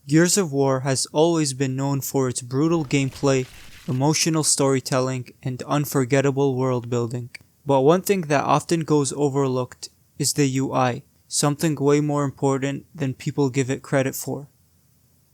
Gears of War has always been known for its brutal gameplay, emotional storytelling, and unforgettable world building. But one thing that often goes overlooked is the UI, something way more important than people give it credit for.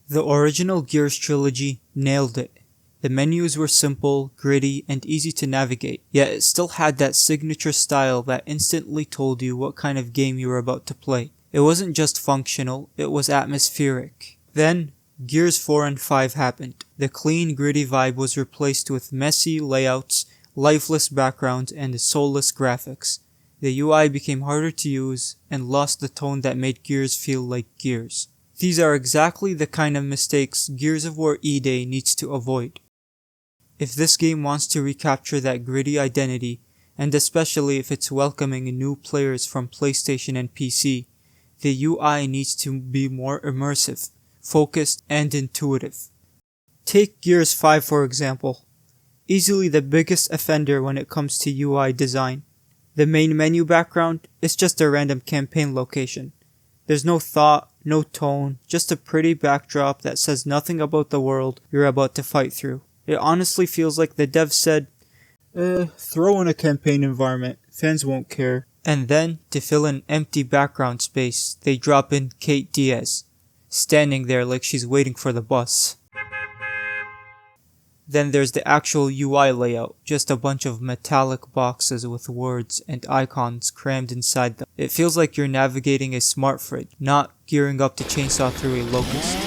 The original Gears trilogy nailed it. The menus were simple, gritty, and easy to navigate, yet it still had that signature style that instantly told you what kind of game you were about to play. It wasn't just functional, it was atmospheric. Then, Gears 4 and 5 happened. The clean, gritty vibe was replaced with messy layouts, lifeless backgrounds, and soulless graphics. The UI became harder to use and lost the tone that made Gears feel like Gears. These are exactly the kind of mistakes Gears of War E-Day needs to avoid. If this game wants to recapture that gritty identity, and especially if it's welcoming new players from PlayStation and PC, the UI needs to be more immersive, focused, and intuitive. Take Gears 5 for example. Easily the biggest offender when it comes to UI design. The main menu background is just a random campaign location. There's no thought, no tone, just a pretty backdrop that says nothing about the world you're about to fight through. It honestly feels like the devs said, throw in a campaign environment, fans won't care. And then, to fill in empty background space, they drop in Kate Diaz, standing there like she's waiting for the bus. Then there's the actual UI layout, just a bunch of metallic boxes with words and icons crammed inside them. It feels like you're navigating a smart fridge, not gearing up to chainsaw through a locust.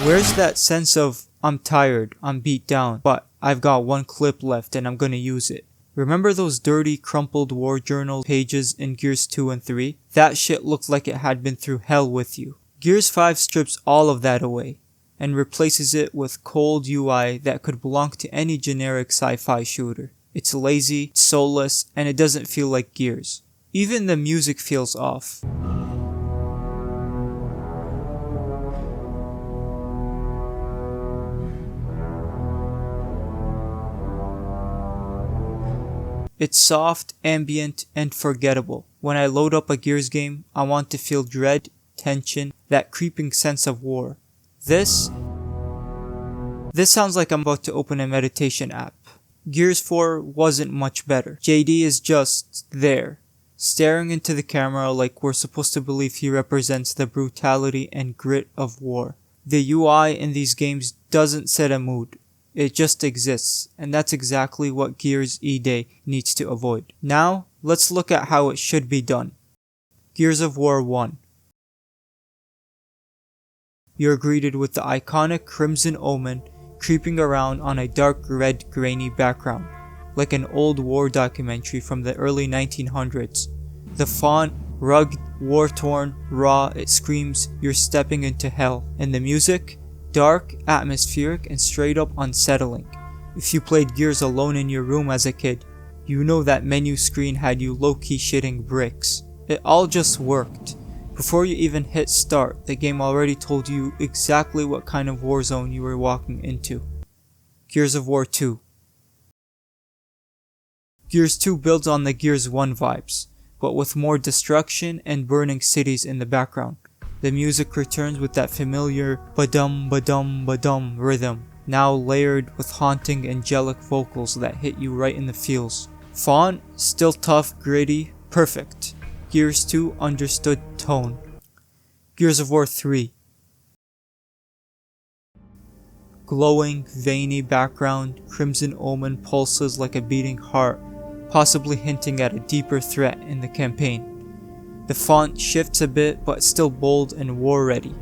Where's that sense of, I'm tired, I'm beat down, but I've got one clip left and I'm gonna use it? Remember those dirty, crumpled war journal pages in Gears 2 and 3? That shit looked like it had been through hell with you. Gears 5 strips all of that away, and replaces it with cold UI that could belong to any generic sci-fi shooter. It's lazy, soulless, and it doesn't feel like Gears. Even the music feels off. It's soft, ambient, and forgettable. When I load up a Gears game, I want to feel dread, tension, that creeping sense of war. This sounds like I'm about to open a meditation app. Gears 4 wasn't much better. JD is just there, staring into the camera like we're supposed to believe he represents the brutality and grit of war. The UI in these games doesn't set a mood. It just exists, and that's exactly what Gears E-Day needs to avoid. Now, let's look at how it should be done. Gears of War 1. You're greeted with the iconic Crimson Omen creeping around on a dark red grainy background, like an old war documentary from the early 1900s. The font, rugged, war-torn, raw, it screams, you're stepping into hell. And the music? Dark, atmospheric, and straight up unsettling. If you played Gears alone in your room as a kid, you know that menu screen had you low-key shitting bricks. It all just worked. Before you even hit start, the game already told you exactly what kind of war zone you were walking into. Gears of War 2. Gears 2 builds on the Gears 1 vibes, but with more destruction and burning cities in the background. The music returns with that familiar ba-dum ba-dum ba-dum rhythm, now layered with haunting angelic vocals that hit you right in the feels. Font, still tough, gritty, perfect. Gears 2 understood tone. Gears of War 3. Glowing, veiny background, Crimson Omen pulses like a beating heart, possibly hinting at a deeper threat in the campaign. The font shifts a bit, but still bold and war-ready.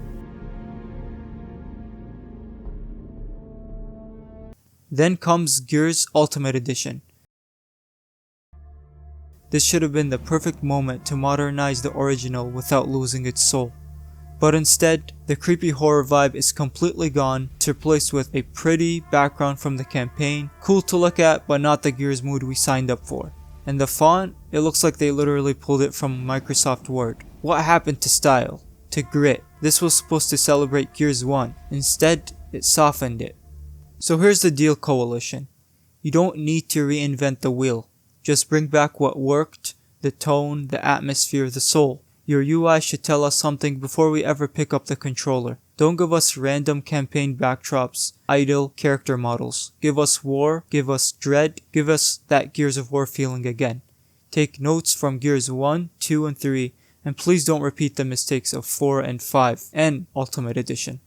Then comes Gears Ultimate Edition. This should have been the perfect moment to modernize the original without losing its soul. But instead, the creepy horror vibe is completely gone, to replace with a pretty background from the campaign, cool to look at but not the Gears mood we signed up for. And the font, it looks like they literally pulled it from Microsoft Word. What happened to style? To grit? This was supposed to celebrate Gears 1. Instead, it softened it. So here's the deal, Coalition. You don't need to reinvent the wheel. Just bring back what worked, the tone, the atmosphere, the soul. Your UI should tell us something before we ever pick up the controller. Don't give us random campaign backdrops, idle character models. Give us war, give us dread, give us that Gears of War feeling again. Take notes from Gears 1, 2, and 3, and please don't repeat the mistakes of 4 and 5, and Ultimate Edition.